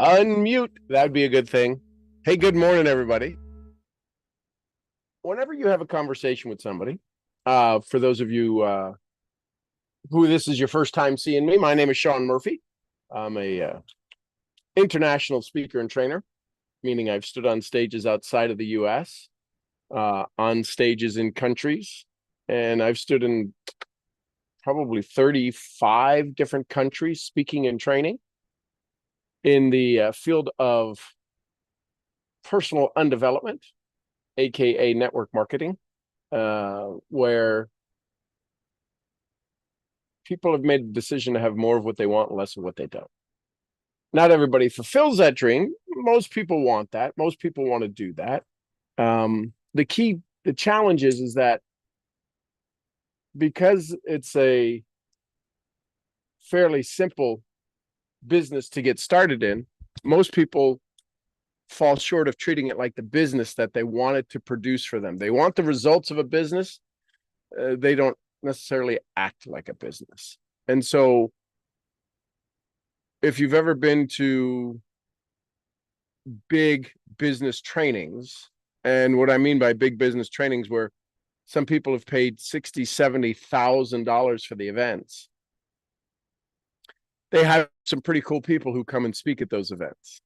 Unmute. That'd be a good thing. Hey, good morning, everybody. Whenever you have a conversation with somebody, for those of you who this is your first time seeing me, my name is Sean Murphy. I'm a international speaker and trainer, meaning I've stood on stages outside of the U.S., on stages in countries, and I've stood in probably 35 different countries speaking and training in the field of personal undevelopment, aka network marketing, where people have made the decision to have more of what they want and less of what they don't. Not everybody fulfills that dream. Most people want that. Most people want to do that. The challenge is that because it's a fairly simple business to get started in, most people fall short of treating it like the business that they want it to produce for them. They want the results of a business. They don't necessarily act like a business. And so if you've ever been to big business trainings, and what I mean by big business trainings, where some people have paid $60,000, $70,000 for the events, they have some pretty cool people who come and speak at those events,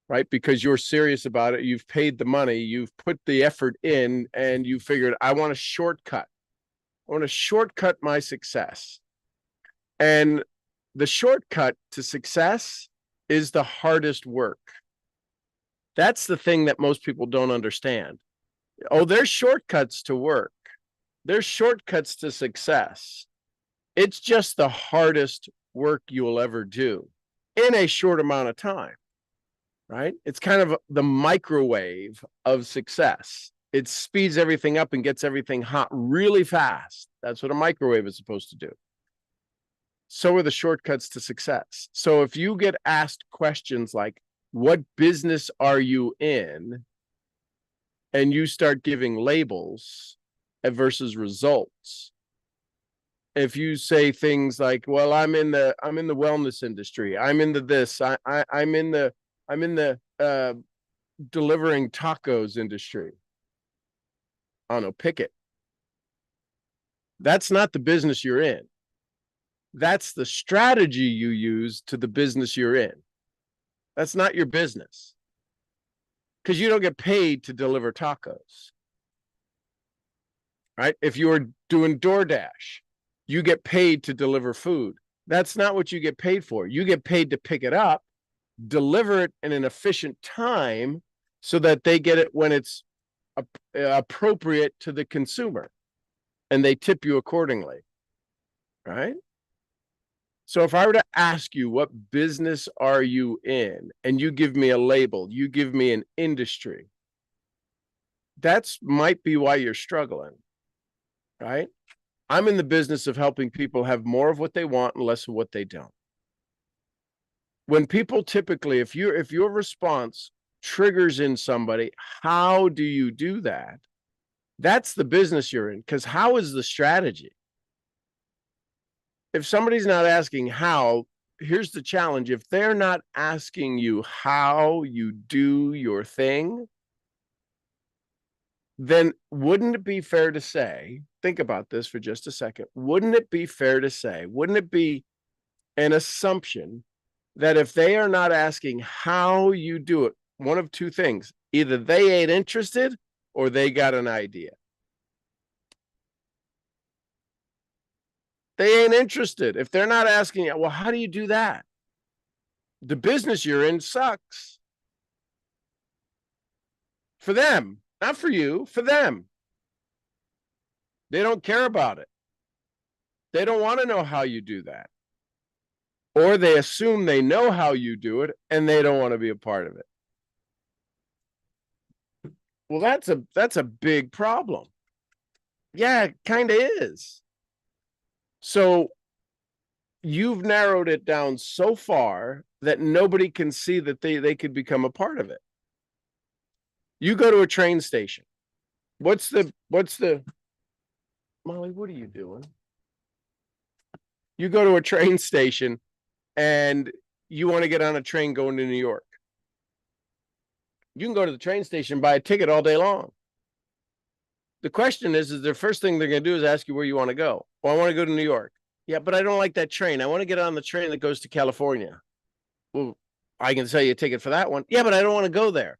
right? Because you're serious about it. You've paid the money, you've put the effort in, and you figured, I want a shortcut. I want to shortcut my success. And the shortcut to success is the hardest work. That's the thing that most people don't understand. Oh, there's shortcuts to work. There's shortcuts to success. It's just the hardest work you will ever do in a short amount of time, right? It's kind of the microwave of success. It speeds everything up and gets everything hot really fast. That's what a microwave is supposed to do. So are the shortcuts to success. So if you get asked questions like, what business are you in? And you start giving labels versus results. If you say things like, well, I'm in the wellness industry, I'm into this, I'm in the delivering tacos industry. I don't know, pick it. That's not the business you're in. That's the strategy you use to the business you're in. That's not your business. Because you don't get paid to deliver tacos. Right? If you're doing DoorDash, you get paid to deliver food. That's not what you get paid for. You get paid to pick it up, deliver it in an efficient time so that they get it when it's appropriate to the consumer, and they tip you accordingly, right? So if I were to ask you, what business are you in? And you give me a label, you give me an industry, that's might be why you're struggling, right? I'm in the business of helping people have more of what they want and less of what they don't. When people typically, if your response triggers in somebody, how do you do that? That's the business you're in, because how is the strategy? If somebody's not asking how, here's the challenge. If they're not asking you how you do your thing, then wouldn't it be fair to say, think about this for just a second, wouldn't it be fair to say, wouldn't it be an assumption that if they are not asking how you do it, one of two things, either they ain't interested or they got an idea. They ain't interested. If they're not asking, well, how do you do that? The business you're in sucks. For them, not for you, for them. They don't care about it. They don't want to know how you do that. Or they assume they know how you do it and they don't want to be a part of it. Well, that's a big problem. Yeah, it kind of is. So you've narrowed it down so far that nobody can see that they could become a part of it. You go to a train station. What's the Molly, what are you doing? You go to a train station and you want to get on a train going to New York. You can go to the train station and buy a ticket all day long. The question is the first thing they're going to do is ask you where you want to go. Well, I want to go to New York. Yeah, but I don't like that train. I want to get on the train that goes to California. Well, I can sell you a ticket for that one. Yeah, but I don't want to go there.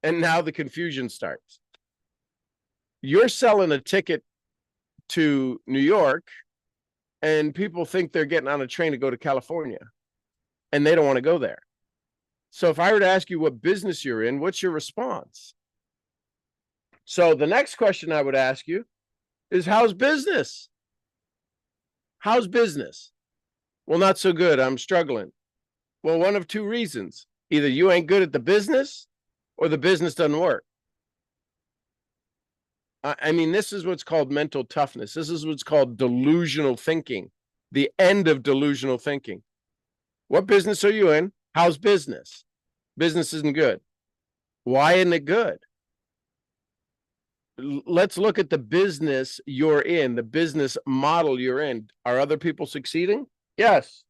And now the confusion starts. You're selling a ticket to New York, and people think they're getting on a train to go to California, and they don't want to go there. So if I were to ask you what business you're in, what's your response? So the next question I would ask you is, how's business? How's business? Well, not so good. I'm struggling. Well, one of two reasons. Either you ain't good at the business or the business doesn't work. I mean, this is what's called mental toughness. This is what's called delusional thinking, the end of delusional thinking. What business are you in? How's business? Business isn't good. Why isn't it good? Let's look at the business you're in, the business model you're in. Are other people succeeding? Yes.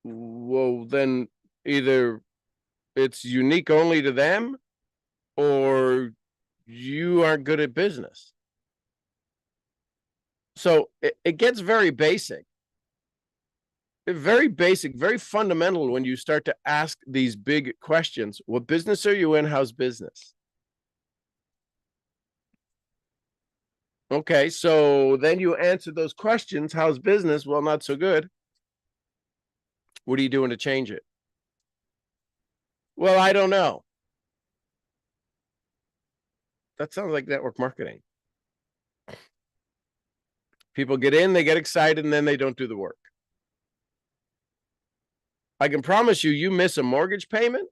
Well, then either it's unique only to them or you aren't good at business. So it gets very basic. Very basic, very fundamental when you start to ask these big questions. What business are you in? How's business? Okay, so then you answer those questions. How's business? Well, not so good. What are you doing to change it? Well, I don't know. That sounds like network marketing. People get in, they get excited, and then they don't do the work. I can promise you, you miss a mortgage payment,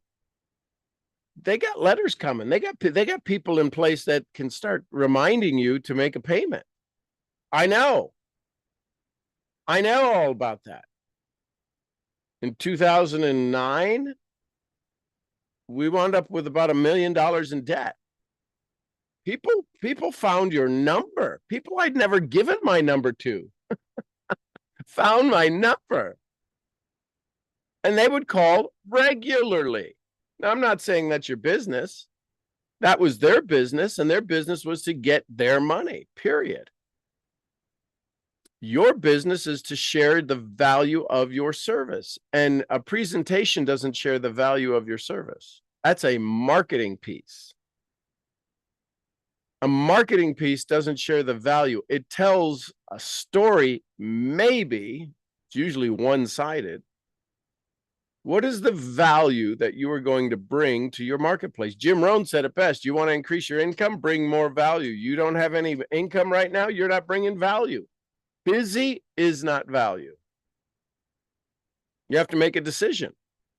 they got letters coming. They got people in place that can start reminding you to make a payment. I know all about that. In 2009, we wound up with about $1 million in debt. People found your number. People I'd never given my number to found my number. And they would call regularly. Now, I'm not saying that's your business. That was their business, and their business was to get their money, period. Your business is to share the value of your service, and a presentation doesn't share the value of your service. That's a marketing piece. A marketing piece doesn't share the value. It tells a story, maybe, it's usually one-sided. What is the value that you are going to bring to your marketplace? Jim Rohn said it best. You want to increase your income, bring more value. You don't have any income right now, you're not bringing value. Busy is not value. You have to make a decision.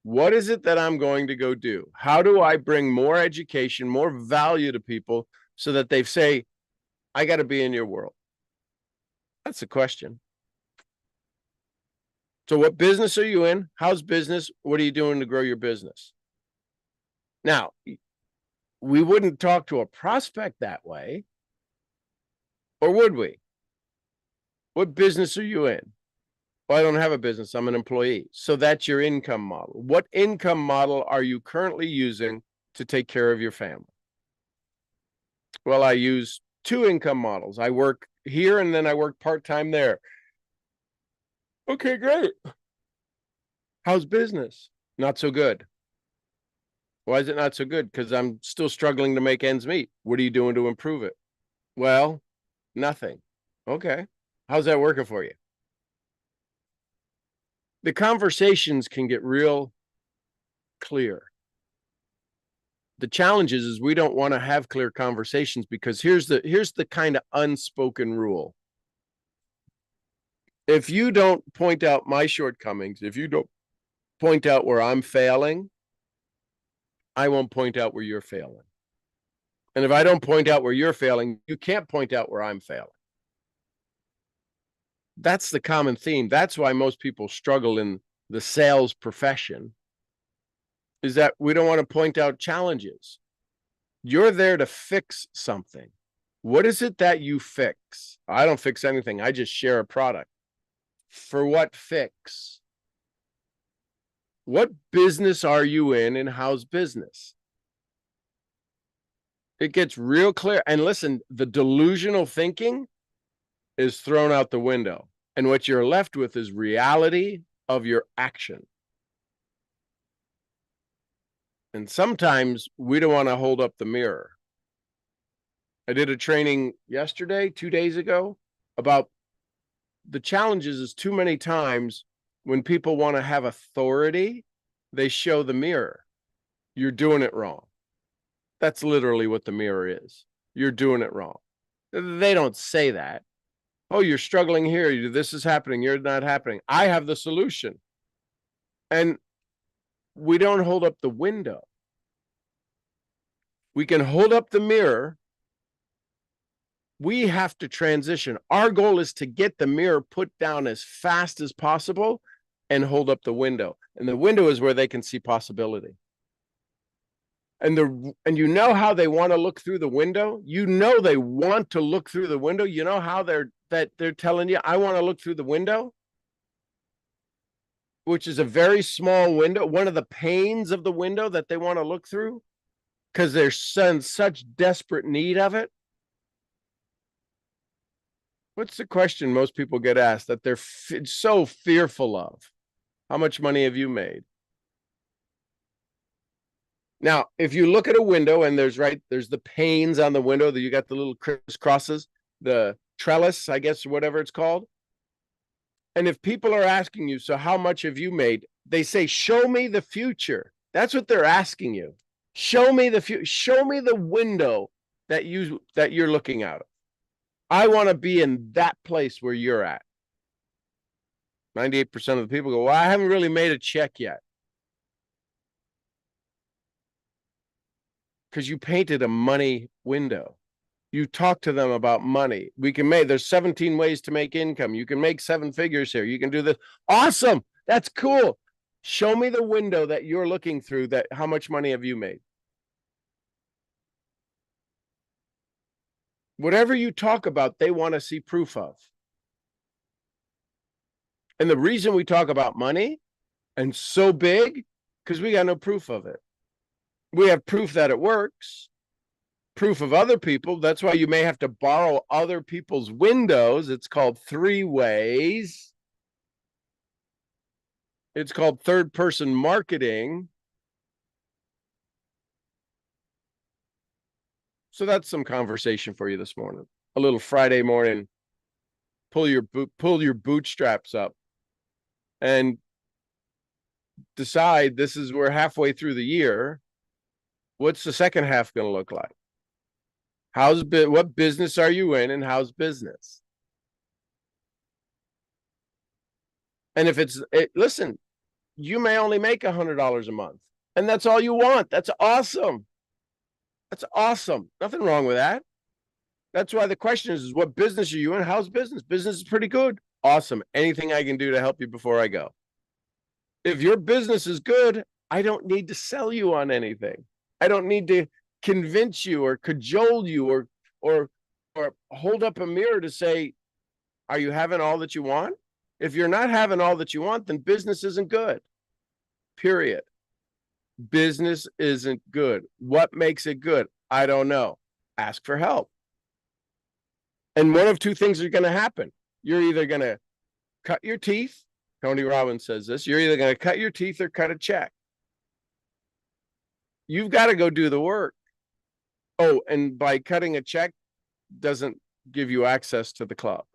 What is it that I'm going to go do? How do I bring more education, more value to people so that they say, I got to be in your world? That's the question. So what business are you in? How's business? What are you doing to grow your business? Now, we wouldn't talk to a prospect that way, or would we? What business are you in? Well, I don't have a business. I'm an employee. So that's your income model. What income model are you currently using to take care of your family? Well, I use two income models. I work here and then I work part-time there. Okay, great. How's business? Not so good. Why is it not so good? Because I'm still struggling to make ends meet. What are you doing to improve it? Well, nothing. Okay. How's that working for you? The conversations can get real clear. The challenge is we don't want to have clear conversations because here's the kind of unspoken rule. If you don't point out my shortcomings, if you don't point out where I'm failing, I won't point out where you're failing. And if I don't point out where you're failing, you can't point out where I'm failing. That's the common theme. That's why most people struggle in the sales profession, is that we don't want to point out challenges. You're there to fix something. What is it that you fix? I don't fix anything. I just share a product. For what fix? What business are you in and how's business? It gets real clear. And listen, the delusional thinking is thrown out the window. And what you're left with is reality of your action. And sometimes we don't want to hold up the mirror. I did a training yesterday, 2 days ago, about the challenges is too many times when people want to have authority, they show the mirror. You're doing it wrong. That's literally what the mirror is. You're doing it wrong. They don't say that. Oh, you're struggling here. This is happening. You're not happening. I have the solution. And we don't hold up the window. We can hold up the mirror. We have to transition. Our goal is to get the mirror put down as fast as possible and hold up the window. And the window is where they can see possibility. And you know how they want to look through the window? You know they want to look through the window. You know how they're telling you, I want to look through the window, which is a very small window, one of the panes of the window that they want to look through because they're in such desperate need of it. What's the question most people get asked that they're so fearful of? How much money have you made? Now, if you look at a window and there's the panes on the window that you got the little crisscrosses, the trellis, I guess, whatever it's called. And if people are asking you, so how much have you made? They say, show me the future. That's what they're asking you. Show me the future. Show me the window that you're looking out of. I want to be in that place where you're at. 98% of the people go, well, I haven't really made a check yet. Because you painted a money window. You talk to them about money. There's 17 ways to make income. You can make 7 figures here. You can do this. Awesome. That's cool. Show me the window that you're looking through. How much money have you made? Whatever you talk about, they want to see proof of. And the reason we talk about money and so big, because we got no proof of it. We have proof that it works, proof of other people. That's why you may have to borrow other people's windows. It's called 3 ways. It's called third-person marketing. So that's some conversation for you this morning. A little Friday morning. Pull your bootstraps up and decide we're halfway through the year. What's the second half going to look like? What business are you in and how's business? And if listen, you may only make $100 a month and that's all you want. That's awesome. That's awesome. Nothing wrong with that. That's why the question is what business are you in? How's business? Business is pretty good. Awesome. Anything I can do to help you before I go? If your business is good, I don't need to sell you on anything. I don't need to convince you or cajole you or hold up a mirror to say, are you having all that you want? If you're not having all that you want, then business isn't good. Period. Business isn't good. What makes it good? I don't know. Ask for help. And one of 2 things are going to happen. You're either going to cut your teeth. Tony Robbins says this. You're either going to cut your teeth or cut a check. You've got to go do the work. Oh, and by cutting a check doesn't give you access to the club.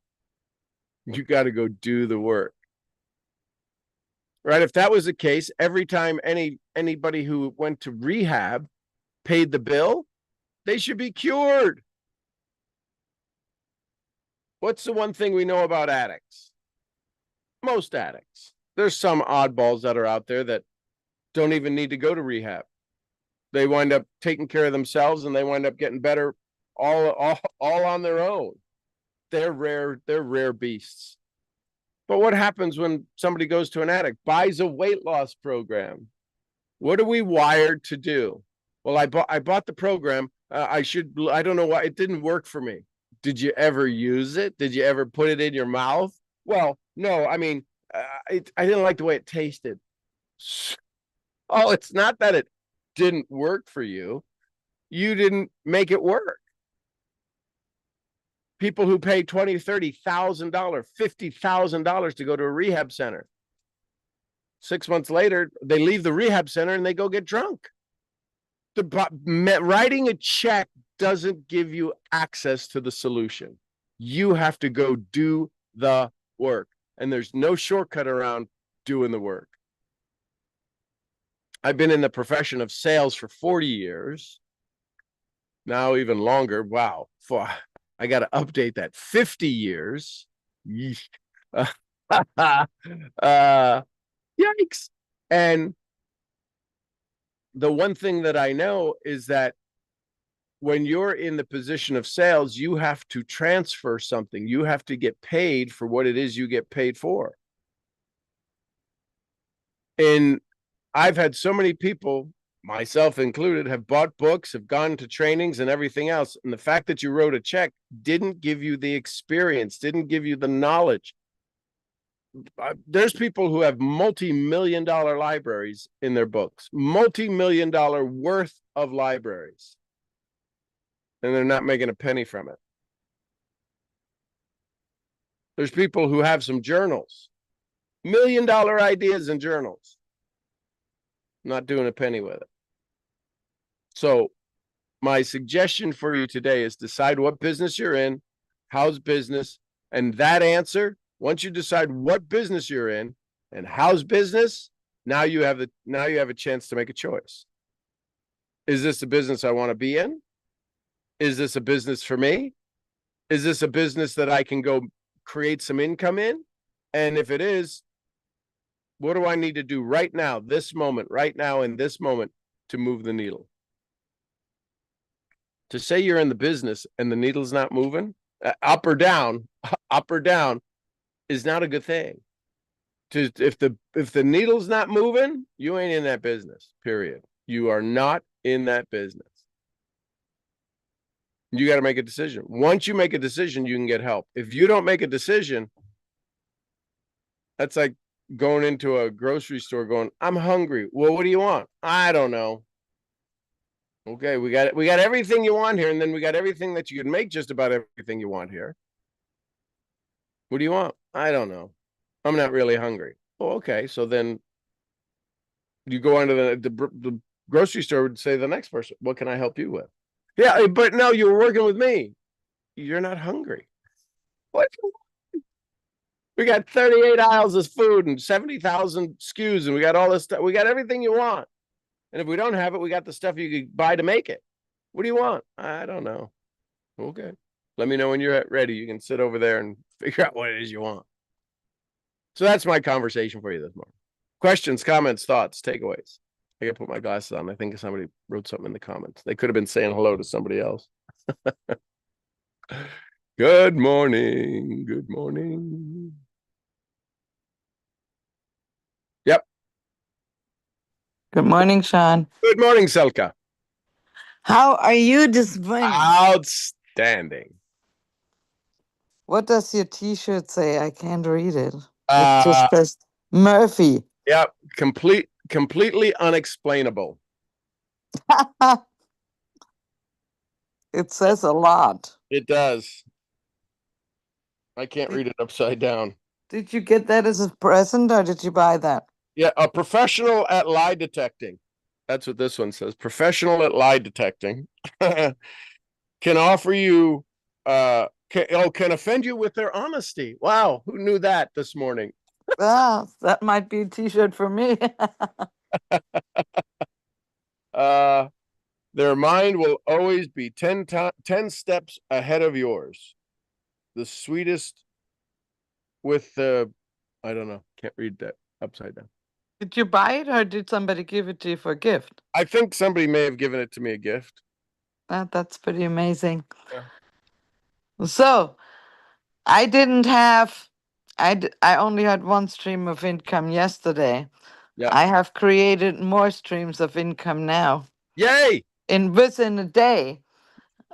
You got to go do the work. Right? If that was the case, every time anybody who went to rehab paid the bill, they should be cured. What's the one thing we know about addicts? Most addicts. There's some oddballs that are out there that don't even need to go to rehab. They wind up taking care of themselves and they wind up getting better all on their own. They're rare beasts. But what happens when somebody goes to an addict, buys a weight loss program? What are we wired to do? Well, I bought the program. I don't know why it didn't work for me. Did you ever use it? Did you ever put it in your mouth? Well, no, I mean, I didn't like the way it tasted. Oh, it's not that it didn't work for you. You didn't make it work. People who pay $20,000, $30,000, $50,000 to go to a rehab center. 6 months later, they leave the rehab center and they go get drunk. Writing a check doesn't give you access to the solution. You have to go do the work, and there's no shortcut around doing the work. I've been in the profession of sales for 40 years. Now even longer. Wow. I got to update that. 50 years. Yikes. And the one thing that I know is that when you're in the position of sales, you have to transfer something. You have to get paid for what it is you get paid for. And I've had so many people, myself included, have bought books, have gone to trainings and everything else. And the fact that you wrote a check didn't give you the experience, didn't give you the knowledge. There's people who have multi-million-dollar libraries in their books, multi-million-dollar worth of libraries, and they're not making a penny from it. There's people who have some journals, $1 million ideas in journals, not doing a penny with it. So my suggestion for you today is decide what business you're in, how's business, and that answer, once you decide what business you're in and how's business, now you have a chance to make a choice. Is this a business I want to be in? Is this a business for me? Is this a business that I can go create some income in? And if it is, what do I need to do right now, this moment, right now in this moment to move the needle? To say you're in the business and the needle's not moving, up or down, is not a good thing. If the needle's not moving, you ain't in that business, period. You are not in that business. You got to make a decision. Once you make a decision, you can get help. If you don't make a decision, that's like going into a grocery store going, I'm hungry. Well, what do you want? I don't know. Okay, we got everything you want here, and then we got everything that you can make just about everything you want here. What do you want? I don't know. I'm not really hungry. Oh, okay. So then you go into the grocery store and say to the next person, what can I help you with? Yeah, but no, you were working with me. You're not hungry. What? We got 38 aisles of food and 70,000 SKUs, and we got all this stuff. We got everything you want. And if we don't have it, we got the stuff you could buy to make it. What do you want? I don't know. Okay. Let me know when you're ready. You can sit over there and figure out what it is you want. So that's my conversation for you this morning. Questions, comments, thoughts, takeaways. I gotta put my glasses on. I think somebody wrote something in the comments. They could have been saying hello to somebody else. Good morning. Good morning. Yep. Good morning, Sean. Good morning, Selka. How are you this morning? Outstanding. What does your T-shirt say? I can't read it. It just says Murphy. Yep. Completely unexplainable. It says a lot. It does. I can't read it upside down. Did you get that as a present or did you buy that? Yeah, a professional at lie detecting. That's what this one says. Professional at lie detecting can offer you can offend you with their honesty. Wow, who knew that this morning? That might be a T-shirt for me. Their mind will always be 10 steps ahead of yours. The sweetest with the, I don't know, can't read that upside down. Did you buy it or did somebody give it to you for a gift? I think somebody may have given it to me a gift. That's pretty amazing. Yeah. So I didn't have, I only had one stream of income yesterday. Yeah. I have created more streams of income now. Yay! Within a day.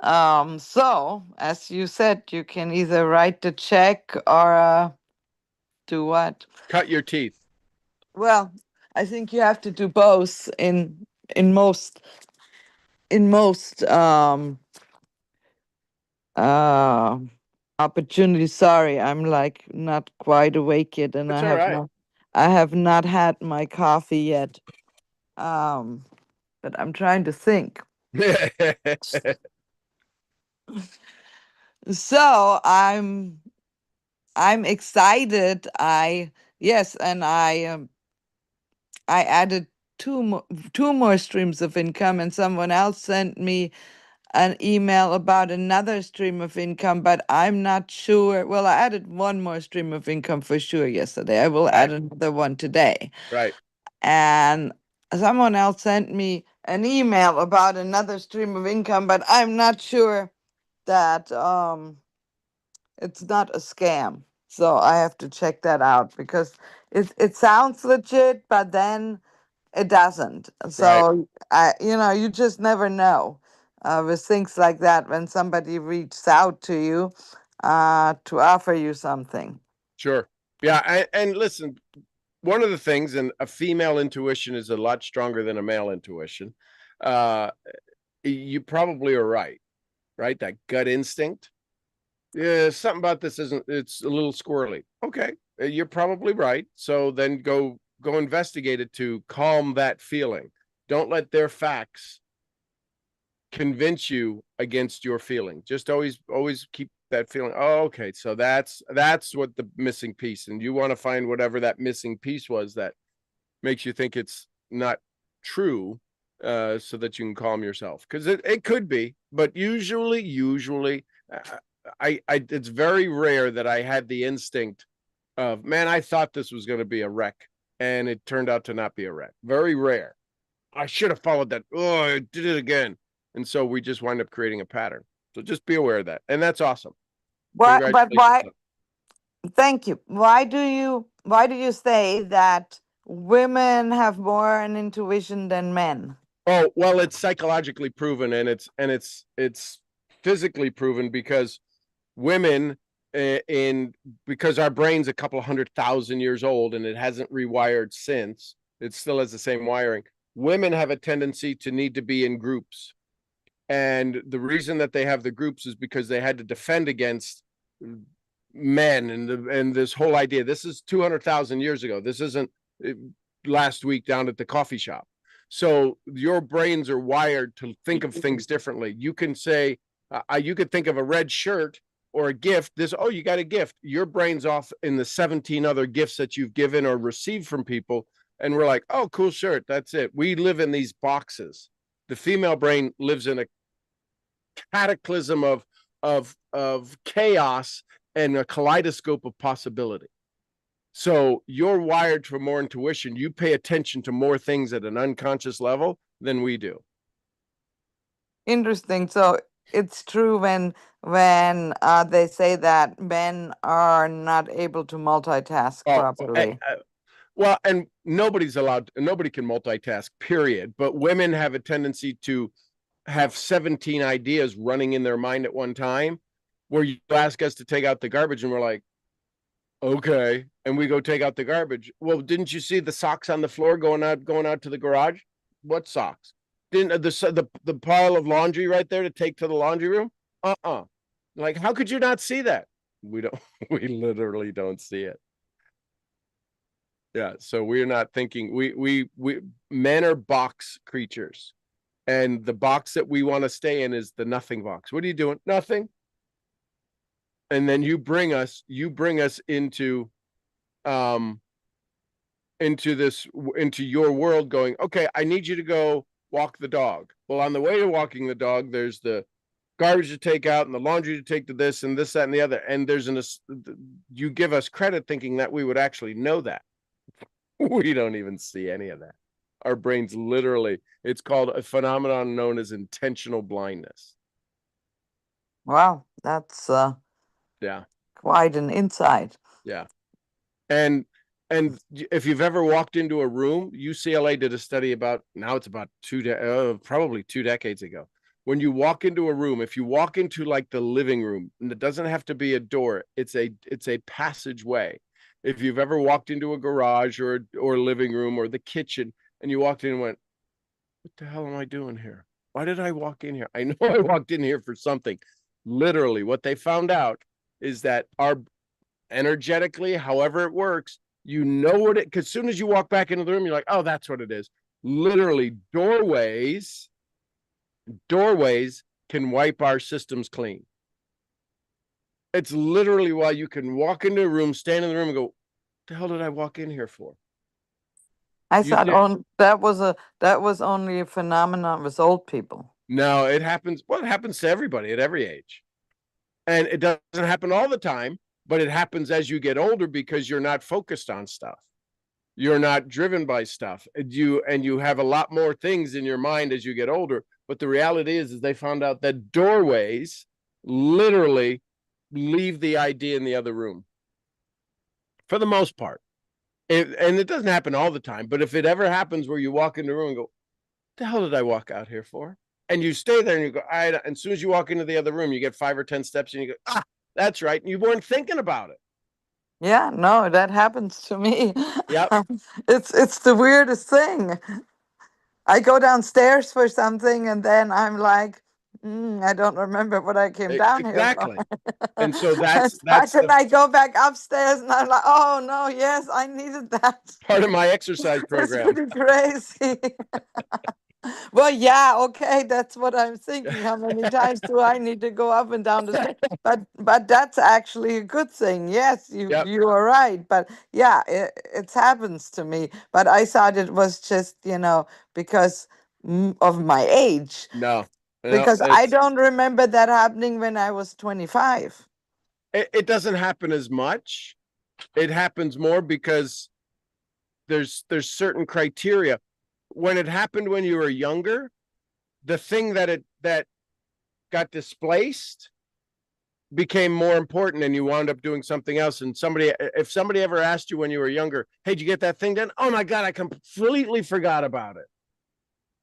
So as you said, you can either write the check or do what? Cut your teeth. Well, I think you have to do both in most in most uh opportunities. Sorry, I'm like not quite awake yet, and It's all right. I have not had my coffee yet. Um, but I'm trying to think. So I'm excited. I Yes, and I added two more streams of income, and someone else sent me an email about another stream of income, but I'm not sure. Well, I added one more stream of income for sure yesterday. I will Right, add another one today. right, And someone else sent me an email about another stream of income, but I'm not sure that it's not a scam. So I have to check that out because it sounds legit, but then it doesn't. right. So you just never know with things like that when somebody reaches out to you to offer you something. Sure. Yeah. And listen, one of the things, and a female intuition is a lot stronger than a male intuition. Uh, you probably are right? That gut instinct. Yeah, something about this isn't, it's a little squirrely. Okay. You're probably right. So then go investigate it to calm that feeling. Don't let their facts convince you against your feeling. Just always keep that feeling. Oh, okay. So that's what the missing piece. And you want to find whatever that missing piece was that makes you think it's not true, so that you can calm yourself. Because it could be, but usually I it's very rare that I had the instinct of, man, I thought this was going to be a wreck and it turned out to not be a wreck. Very rare. I should have followed that. Oh, I did it again. And so we just wind up creating a pattern. So just be aware of that. And that's awesome. Why? But Congratulations. why? Thank you. Why do you say that women have more an intuition than men? Oh, well, it's psychologically proven, and it's physically proven because women, in because our brain's a couple 100,000 years old and it hasn't rewired since. It still has the same wiring. Women have a tendency to need to be in groups. And the reason that they have the groups is because they had to defend against men, and this whole idea. This is 200,000 years ago. This isn't last week down at the coffee shop. So your brains are wired to think of things differently. You can say, you could think of a red shirt or a gift. Oh, you got a gift. Your brain's off in the 17 other gifts that you've given or received from people. And we're like, oh, cool shirt. That's it. We live in these boxes. The female brain lives in a cataclysm of chaos and a kaleidoscope of possibility. So you're wired for more intuition. You pay attention to more things at an unconscious level than we do. Interesting. So it's true when they say that men are not able to multitask Oh, properly. well, and nobody can multitask, period. But women have a tendency to have 17 ideas running in their mind at one time, where you ask us to take out the garbage and we're like, okay. And we go take out the garbage. Well, didn't you see the socks on the floor going out to the garage? What socks? Didn't the pile of laundry right there to take to the laundry room? Like, how could you not see that? We don't, we literally don't see it. Yeah. So we're not thinking, we men are box creatures. And the box that we want to stay in is the nothing box. What are you doing? Nothing. And then you bring us into into your world, going, okay, I need you to go walk the dog. Well, on the way to walking the dog, there's the garbage to take out and the laundry to take to this and this, that, and the other. And you give us credit thinking that we would actually know that. We don't even see any of that. Our brains literally, it's called a phenomenon known as intentional blindness. Wow, that's Yeah. quite an insight. Yeah. And if you've ever walked into a room, UCLA did a study about, now it's about probably 2 decades ago. When you walk into a room, if you walk into like the living room, and it doesn't have to be a door, it's a passageway. If you've ever walked into a garage or living room or the kitchen and you walked in and went, what the hell am I doing here? Why did I walk in here? I know I walked in here for something. Literally, what they found out is that our energetically, however it works, you know what it, because as soon as you walk back into the room, you're like, oh, that's what it is. Literally, doorways can wipe our systems clean. It's literally why you can walk into a room, stand in the room and go, what the hell did I walk in here for? I You thought did. that was only a phenomenon with old people. No, it happens. Well, it happens to everybody at every age. And it doesn't happen all the time, but it happens as you get older because you're not focused on stuff. You're not driven by stuff. You have a lot more things in your mind as you get older. But the reality is they found out that doorways literally leave the idea in the other room for the most part. And it doesn't happen all the time, but if it ever happens where you walk in the room and go, what the hell did I walk out here for? And you stay there and you go, and as soon as you walk into the other room, you get 5 or 10 steps and you go, that's right. And you weren't thinking about it. Yeah, no, that happens to me. Yep. It's the weirdest thing. I go downstairs for something and then I'm like, I don't remember what I came down here for. Exactly. And so And that's then the I go back upstairs and I'm like, oh no, yes, I needed that. part of my exercise It's program. pretty crazy. Well, yeah, okay, that's what I'm thinking. How many times do I need to go up and down the stairs? But that's actually a good thing. Yes, Yep. you are right. But yeah, it happens to me. But I thought it was just, because of my age. No, no, Because I don't remember that happening when I was 25. it doesn't happen as much. It happens more because there's certain criteria. When it happened when you were younger, the thing that got displaced became more important and you wound up doing something else. And if somebody ever asked you when you were younger, hey, did you get that thing done? Oh my God, I completely forgot about it.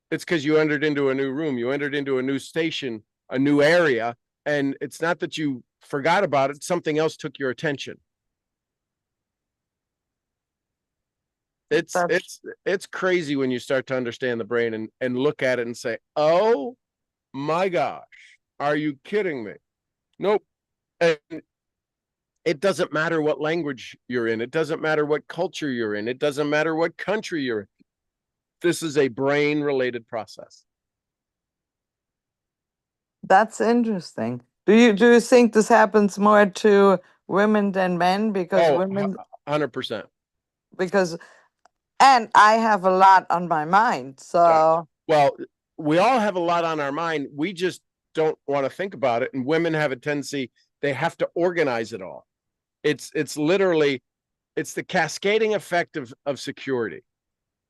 It's because you entered into a new room, you entered into a new station, a new area. And it's not that you forgot about it, something else took your attention. It's crazy when you start to understand the brain and look at it and say, oh my gosh, are you kidding me? Nope. And it doesn't matter what language you're in. It doesn't matter what culture you're in. It doesn't matter what country you're in. This is a brain related process. That's interesting. Do you think this happens more to women than men? Because women 100%. Because and I have a lot on my mind. So well, we all have a lot on our mind. We just don't want to think about it. And women have a tendency, they have to organize it all. It's literally, it's the cascading effect of security.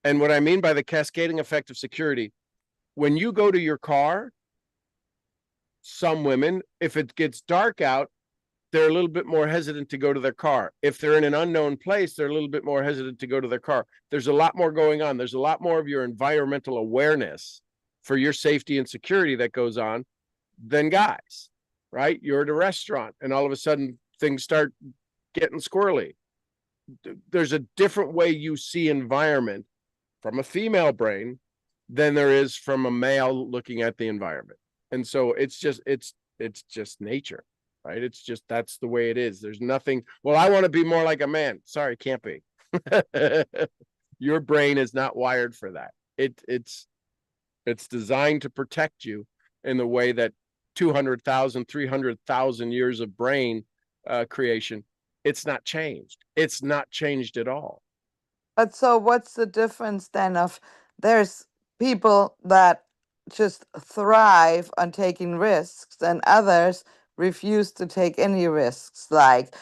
And what I mean by the cascading effect of security, when you go to your car, some women, if it gets dark out, they're a little bit more hesitant to go to their car. If they're in an unknown place, they're a little bit more hesitant to go to their car. There's a lot more going on. There's a lot more of your environmental awareness for your safety and security that goes on than guys, right? You're at a restaurant and all of a sudden things start getting squirrely. There's a different way you see environment from a female brain than there is from a male looking at the environment. And so it's just nature, right? It's just, that's the way it is. There's nothing, well, I want to be more like a man. Sorry, can't be. Your brain is not wired for that. It's designed to protect you in the way that 200,000, 300,000 years of brain creation, it's not changed. It's not changed at all. But so what's the difference then of there's people that just thrive on taking risks and others refuse to take any risks, like,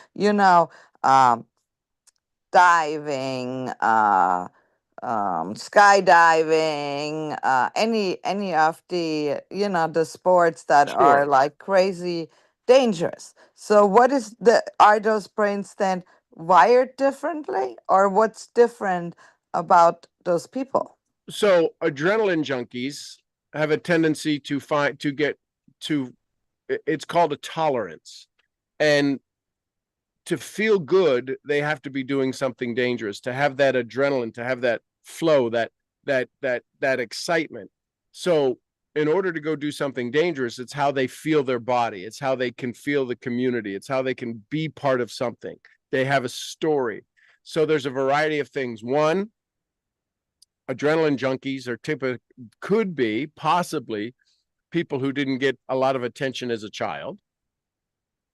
diving, skydiving, any of the the sports that are Sure. like crazy dangerous. So are those brains then wired differently, or what's different about those people? So adrenaline junkies have a tendency to it's called a tolerance. And to feel good, they have to be doing something dangerous, to have that adrenaline, to have that flow, that excitement. So in order to go do something dangerous, it's how they feel their body. It's how they can feel the community. It's how they can be part of something. They have a story. So there's a variety of things. One, adrenaline junkies are could be possibly people who didn't get a lot of attention as a child,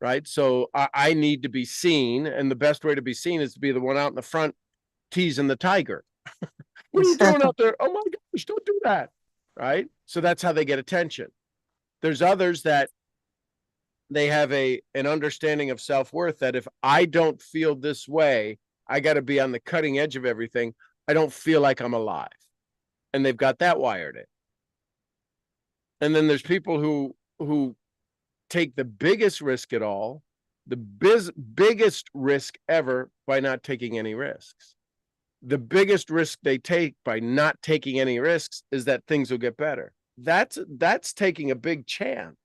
right? So I need to be seen, and the best way to be seen is to be the one out in the front teasing the tiger. What are you doing out there? Oh my gosh, don't do that, right? So that's how they get attention. There's others that they have an understanding of self-worth that if I don't feel this way, I got to be on the cutting edge of everything. I don't feel like I'm alive. And they've got that wired in. And then there's people who take the biggest risk at all, the biggest risk ever by not taking any risks. The biggest risk they take by not taking any risks is that things will get better. That's taking a big chance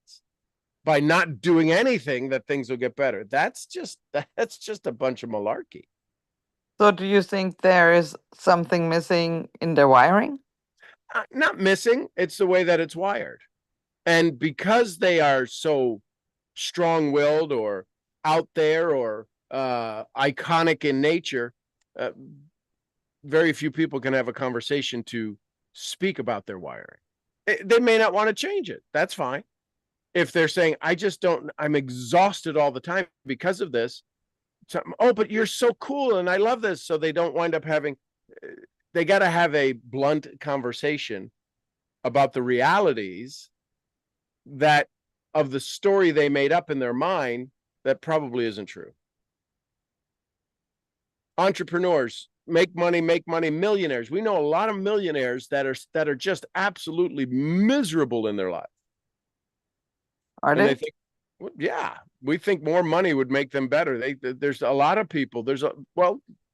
by not doing anything that things will get better. That's just a bunch of malarkey. So do you think there is something missing in their wiring? Not missing, it's the way that it's wired. And because they are so strong-willed or out there or iconic in nature, very few people can have a conversation to speak about their wiring. They may not want to change it. That's fine. If they're saying, I'm exhausted all the time because of this. Oh, but you're so cool and I love this. So they don't wind up they got to have a blunt conversation about the realities that of the story they made up in their mind that probably isn't true. Entrepreneurs make money, millionaires. We know a lot of millionaires that are just absolutely miserable in their life. Are And they? they think, well, yeah, we think more money would make them better. There's a lot of people.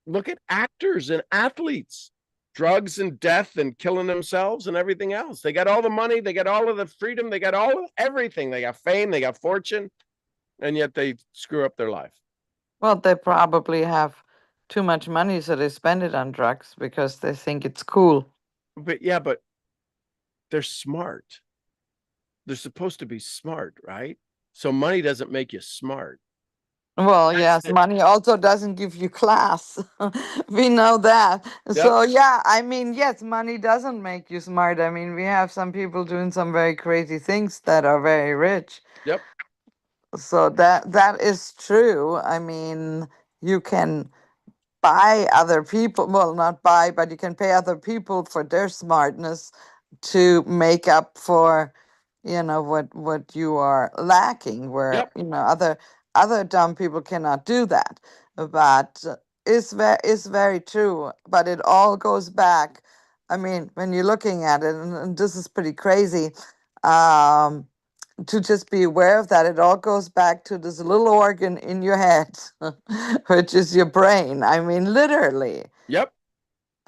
Look at actors and athletes, drugs and death and killing themselves and everything else. They got all the money, they got all of the freedom, they got all of everything. They got fame, they got fortune, and yet they screw up their life. Well, they probably have too much money, so they spend it on drugs because they think it's cool. But they're smart. They're supposed to be smart, right? So money doesn't make you smart. Well, yes, money also doesn't give you class. We know that. Yep. So, yeah, I mean, yes, money doesn't make you smart. I mean, we have some people doing some very crazy things that are very rich. Yep. So that is true. I mean, you can buy other people, well, not buy, but you can pay other people for their smartness to make up for, what you are lacking, where, Yep. other dumb people cannot do that. But it's very true. But it all goes back. I mean, when you're looking at it, and this is pretty crazy, to just be aware of that, it all goes back to this little organ in your head, which is your brain. I mean, literally. Yep.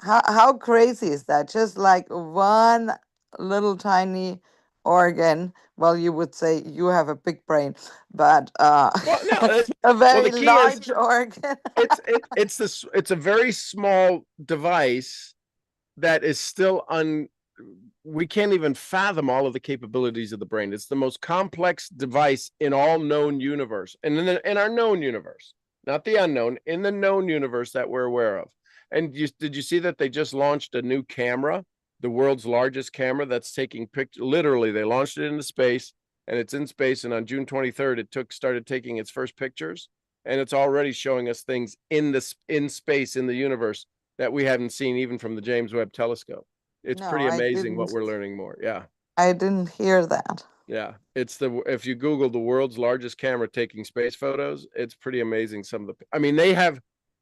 How crazy is that? Just like one little tiny organ. Well, you would say you have a big brain, but Well, no, a very the key large organ. it's a very small device that is still we can't even fathom all of the capabilities of the brain. It's the most complex device in all known universe, and in our known universe, not the unknown, in the known universe that we're aware of. And did you see that they just launched a new camera, the world's largest camera that's taking pictures? Literally, they launched it into space, and it's in space. And on June 23rd, it started taking its first pictures, and it's already showing us things in space, in the universe, that we haven't seen even from the James Webb Telescope. It's No, pretty I amazing what didn't. we're learning more. Yeah. I didn't hear that. Yeah. If you Google the world's largest camera taking space photos, it's pretty amazing. They have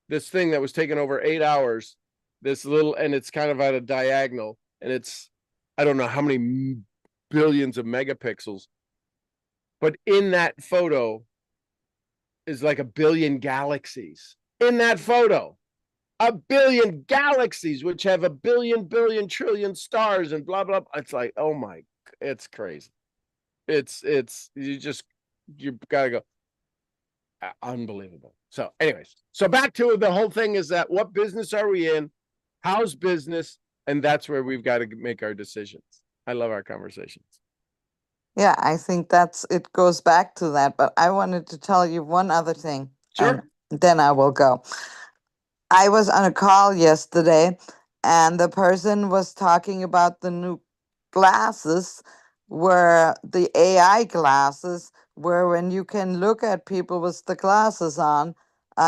this thing that was taken over 8 hours, and it's kind of at a diagonal, and I don't know how many billions of megapixels, but in that photo is like a billion galaxies in that photo. A billion galaxies, which have a billion trillion stars and blah blah. It's like, oh my, it's crazy. You gotta go. Unbelievable. So anyways, so back to the whole thing is that what business are we in? How's business? And that's where we've got to make our decisions. I love our conversations. Yeah, I think it goes back to that. But I wanted to tell you one other thing. Sure. And then I will go. I was on a call yesterday, and the person was talking about the new glasses, where the AI glasses, where when you can look at people with the glasses on,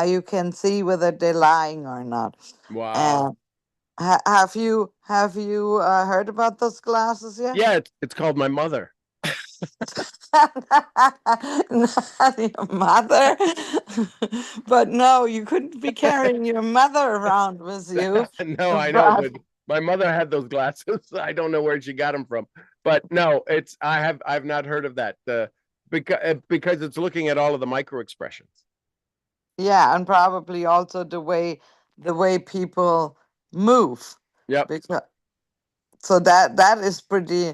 you can see whether they're lying or not. Wow. And have you heard about those glasses yet? Yeah, it's called My Mother. Not your mother. But no, you couldn't be carrying your mother around with you. No, I know, But but my mother had those glasses. I don't know where she got them from, but no, I've not heard of that. Because it's looking at all of the micro expressions. yeah, and probably also the way people move. Yep. Because so that's pretty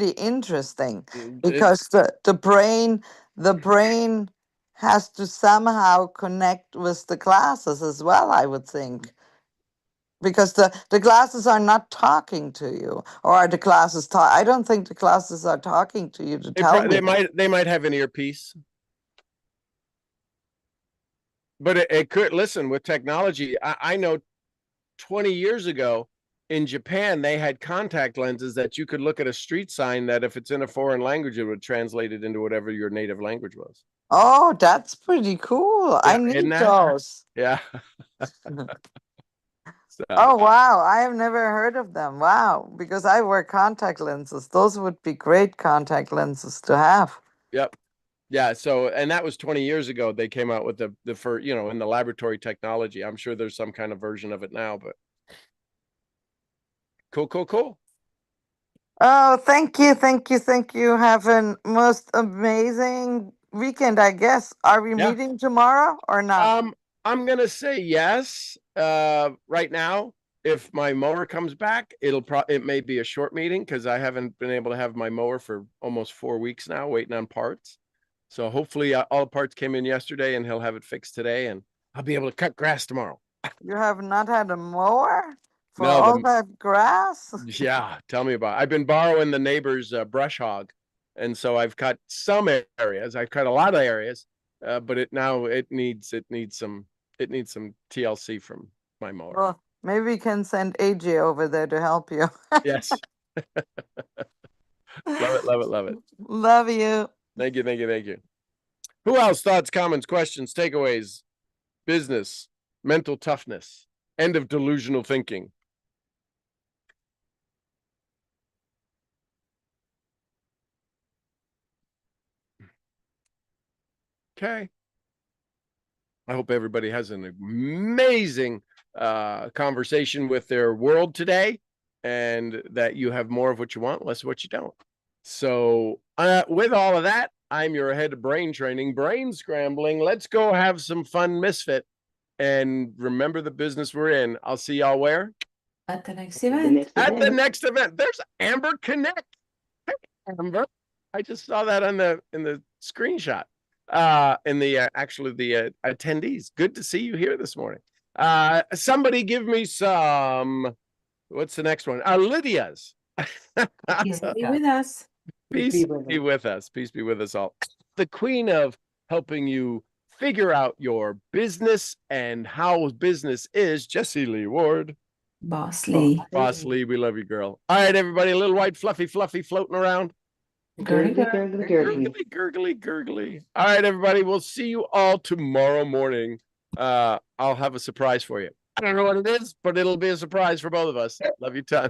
interesting, because the brain has to somehow connect with the glasses as well, I would think. Because the glasses are not talking to you, or are the glasses talk? I don't think the glasses are talking to you to tell They you. they might have an earpiece, but it could listen with technology. I know 20 years ago in Japan, they had contact lenses that you could look at a street sign that if it's in a foreign language, it would translate it into whatever your native language was. Oh, that's pretty cool. I Yeah, isn't need that? those. Yeah. So, Oh, wow. I have never heard of them. Wow. Because I wear contact lenses. Those would be great contact lenses to have. yep. Yeah. So, and that was 20 years ago. They came out with the first, in the laboratory technology. I'm sure there's some kind of version of it now, but cool, cool, cool. Oh, thank you. Thank you. Thank you. Have a most amazing weekend, I guess. Are we Yeah. meeting tomorrow or not? I'm gonna say yes. Right now, if my mower comes back, it may be a short meeting because I haven't been able to have my mower for almost 4 weeks now, waiting on parts. So hopefully, all the parts came in yesterday, and he'll have it fixed today, and I'll be able to cut grass tomorrow. You have not had a mower for No, all that grass? yeah, tell me about it. I've been borrowing the neighbor's brush hog, and so I've cut some areas. I've cut a lot of areas, but it needs some TLC from my mower. Well, maybe we can send AJ over there to help you. Yes. Love it, love it, love it. Love you. Thank you, thank you, thank you. Who else? Thoughts, comments, questions, takeaways, business, mental toughness, end of delusional thinking. Okay. I hope everybody has an amazing conversation with their world today, and that you have more of what you want, less of what you don't. So with all of that, I'm your head of brain training, brain scrambling. Let's go have some fun, Misfit. And remember the business we're in. I'll see y'all where? At the next event. At the next event. There's Amber Connect. Hey, Amber. I just saw that in the screenshot. In the actually the attendees. Good to see you here this morning. Somebody give me some. What's the next one? Lydia's. Please be with us. Peace be with us. Peace be with us all. The queen of helping you figure out your business and how business is, Jessie Lee Ward. Boss Lee. Boss Lee, we love you, girl. All right, everybody, a little white fluffy floating around. Gurgly. Gurgly, gurgly. All right, everybody, we'll see you all tomorrow morning. I'll have a surprise for you. I don't know what it is, but it'll be a surprise for both of us. Love you, ton.